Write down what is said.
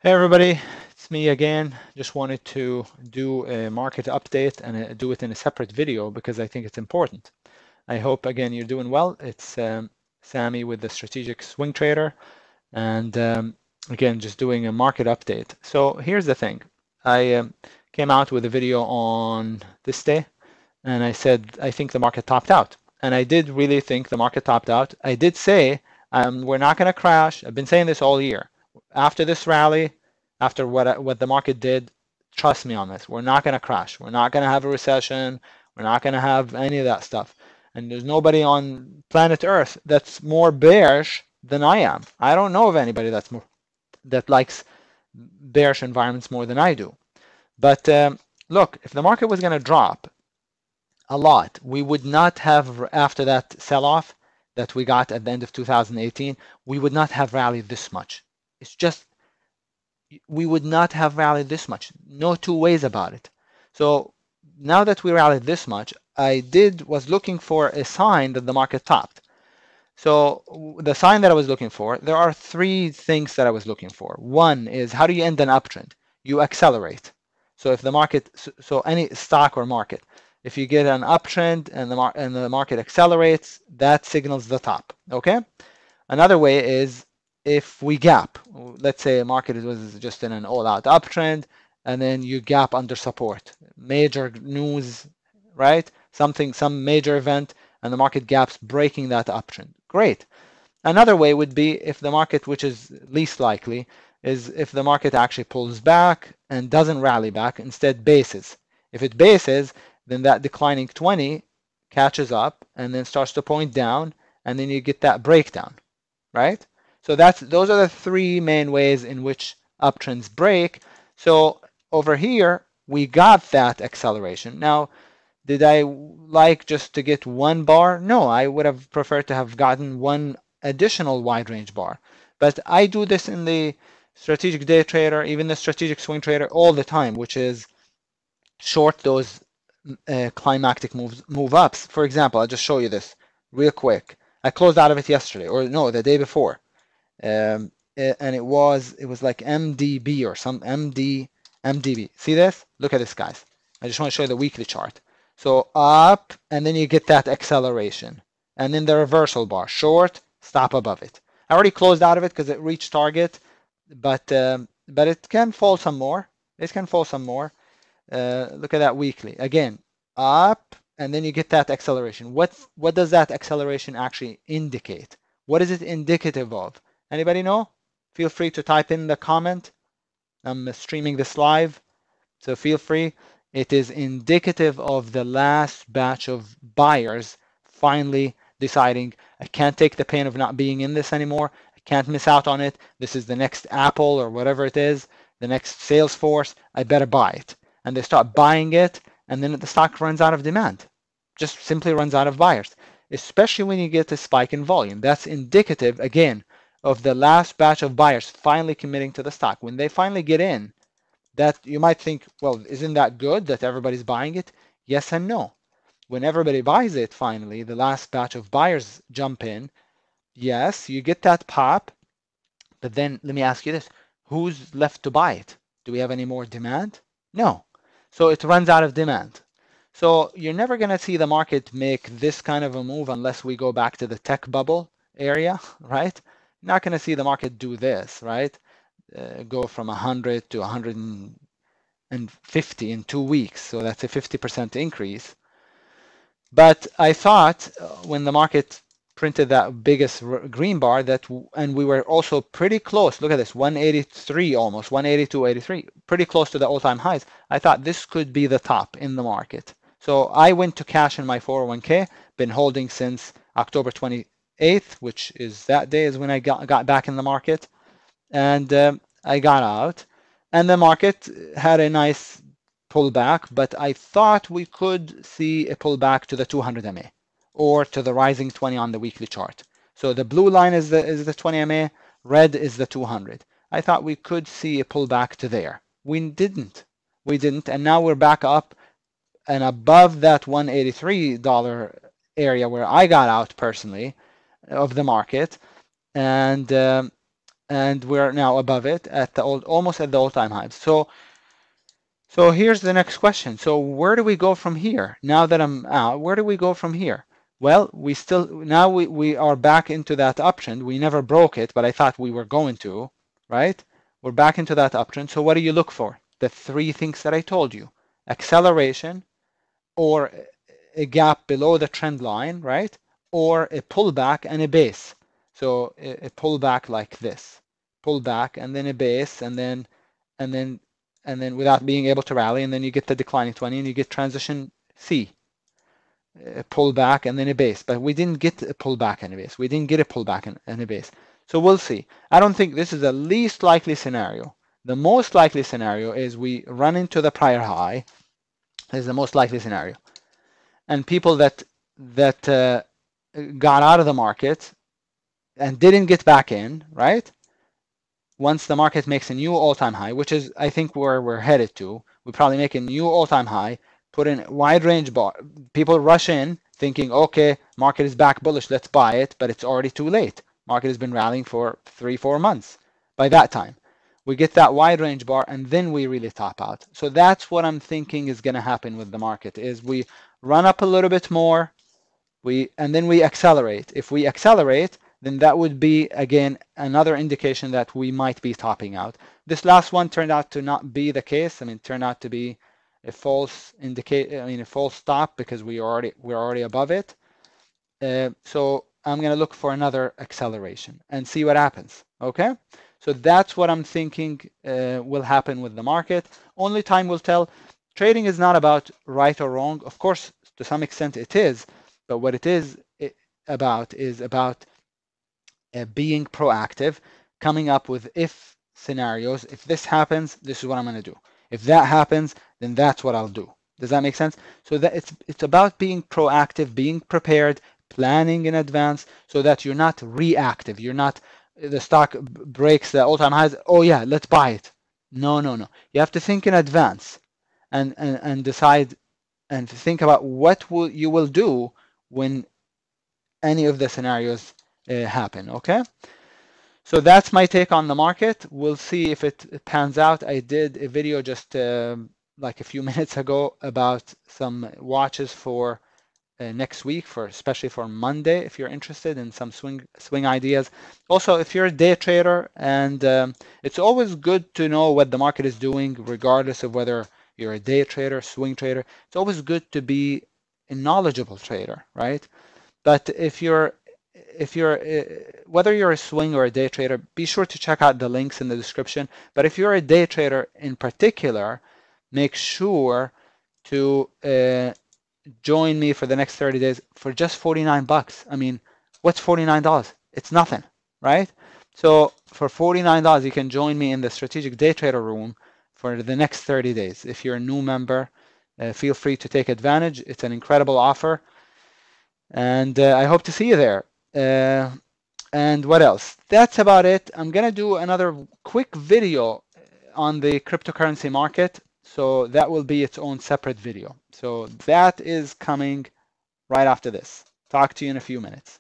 Hey everybody, it's me again. Just wanted to do a market update and do it in a separate video because I think it's important. I hope again you're doing well. It's Sami with the Strategic Swing Trader, and again just doing a market update. So here's the thing. I came out with a video on this day, and I said I think the market topped out, and I did really think the market topped out. I did say we're not going to crash. I've been saying this all year. After this rally, after what the market did, trust me on this. We're not going to crash. We're not going to have a recession. We're not going to have any of that stuff. And there's nobody on planet Earth that's more bearish than I am. I don't know of anybody that likes bearish environments more than I do. But look, if the market was going to drop a lot, we would not have, after that sell-off that we got at the end of 2018, we would not have rallied this much. It's just, we would not have rallied this much. No two ways about it. So now that we rallied this much, I was looking for a sign that the market topped. So the sign that I was looking for, there are three things that I was looking for. One is, how do you end an uptrend? You accelerate. So if the market, so any stock or market, if you get an uptrend and the market accelerates, that signals the top. Okay. Another way is if we gap. Let's say a market was just in an all-out uptrend, and then you gap under support. Major news, right? Some major event, and the market gaps, breaking that uptrend. Great. Another way would be if the market, which is least likely, is if the market actually pulls back and doesn't rally back, instead bases. If it bases, then that declining 20 catches up and then starts to point down, and then you get that breakdown, right? So those are the three main ways in which uptrends break. So over here, we got that acceleration. Now, did I like just to get one bar? No, I would have preferred to have gotten one additional wide range bar. But I do this in the strategic day trader, even the strategic swing trader, all the time, which is short those climactic move ups. For example, I'll just show you this real quick. I closed out of it yesterday, or no, the day before, and it was like MDB or some MDB. See this? Look at this, guys. I just want to show you the weekly chart. So up, and then you get that acceleration, and then the reversal bar, short, stop above it. I already closed out of it because it reached target, but it can fall some more. It can fall some more. Look at that weekly. Again, up, and then you get that acceleration. What does that acceleration actually indicate? What is it indicative of? Anybody know? Feel free to type in the comment. I'm streaming this live, so feel free. It is indicative of the last batch of buyers finally deciding, I can't take the pain of not being in this anymore. I can't miss out on it. This is the next Apple or whatever it is, the next Salesforce. I better buy it. And they start buying it, and then the stock runs out of demand. Just simply runs out of buyers, especially when you get a spike in volume. That's indicative, again, of the last batch of buyers finally committing to the stock. When they finally get in, that you might think, well, isn't that good that everybody's buying it? Yes and no. When everybody buys it, finally, the last batch of buyers jump in. Yes, you get that pop, but then let me ask you this. Who's left to buy it? Do we have any more demand? No. So it runs out of demand. So you're never going to see the market make this kind of a move unless we go back to the tech bubble area, right? You're not going to see the market do this, right? Go from 100 to 150 in 2 weeks. So that's a 50% increase. But I thought when the market printed that biggest green bar and we were also pretty close. Look at this, 183 almost, 182, 83, pretty close to the all-time highs. I thought this could be the top in the market. So I went to cash in my 401k, been holding since October 28th, which is that day is when I got back in the market. And I got out, and the market had a nice pullback, but I thought we could see a pullback to the 200 MA or to the rising 20 on the weekly chart. So the blue line is the 20 MA, red is the 200. I thought we could see a pullback to there. We didn't, and now we're back up and above that $183 area where I got out personally of the market, and and we're now above it at the almost at the all-time highs. So here's the next question. So where do we go from here? Now that I'm out, where do we go from here? Well, now we are back into that uptrend. We never broke it, but I thought we were going to, right? We're back into that uptrend. So what do you look for? The three things that I told you: acceleration, or a gap below the trend line, right? Or a pullback and a base. So a pullback like this, pullback and then a base, and then without being able to rally, and then you get the declining 20 and you get transition C, a pullback and then a base. But we didn't get a pullback and a base. We didn't get a pullback and a base. So we'll see. I don't think this is the least likely scenario. The most likely scenario is we run into the prior high. This is the most likely scenario. And people that got out of the market and didn't get back in, right? Once the market makes a new all-time high, which is, I think, where we're headed to, we probably make a new all-time high, put in wide range bar. People rush in thinking, okay, market is back bullish, let's buy it, but it's already too late. Market has been rallying for 3-4 months. By that time, we get that wide range bar, and then we really top out. So that's what I'm thinking is going to happen with the market, is we run up a little bit more, and then we accelerate. If we accelerate, then that would be, again, another indication that we might be topping out. This last one turned out to not be the case. I mean, turned out to be a false a false stop, because we're already above it. So I'm going to look for another acceleration and see what happens. Okay, so that's what I'm thinking will happen with the market. Only time will tell. Trading is not about right or wrong. Of course, to some extent it is, but what it is about being proactive, coming up with if scenarios. If this happens, this is what I'm going to do. If that happens, then that's what I'll do. Does that make sense? So that it's about being proactive, being prepared, planning in advance, so that you're not reactive. You're not, the stock breaks the all-time highs, oh yeah, let's buy it. No. You have to think in advance and decide and think about what you will do when any of the scenarios happen. Okay, so that's my take on the market. We'll see if it pans out. I did a video just like a few minutes ago about some watches for next week, especially for Monday, if you're interested in some swing ideas. Also, if you're a day trader, and it's always good to know what the market is doing, regardless of whether you're a day trader, swing trader. It's always good to be a knowledgeable trader, right? But whether you're a swing or a day trader, be sure to check out the links in the description. But if you're a day trader in particular, make sure to join me for the next 30 days for just 49 bucks. I mean, what's $49? It's nothing, right? So for $49, you can join me in the strategic day trader room for the next 30 days. If you're a new member, feel free to take advantage. It's an incredible offer, and I hope to see you there. And what else? That's about it. I'm gonna do another quick video on the cryptocurrency market, so that will be its own separate video. So that is coming right after this. Talk to you in a few minutes.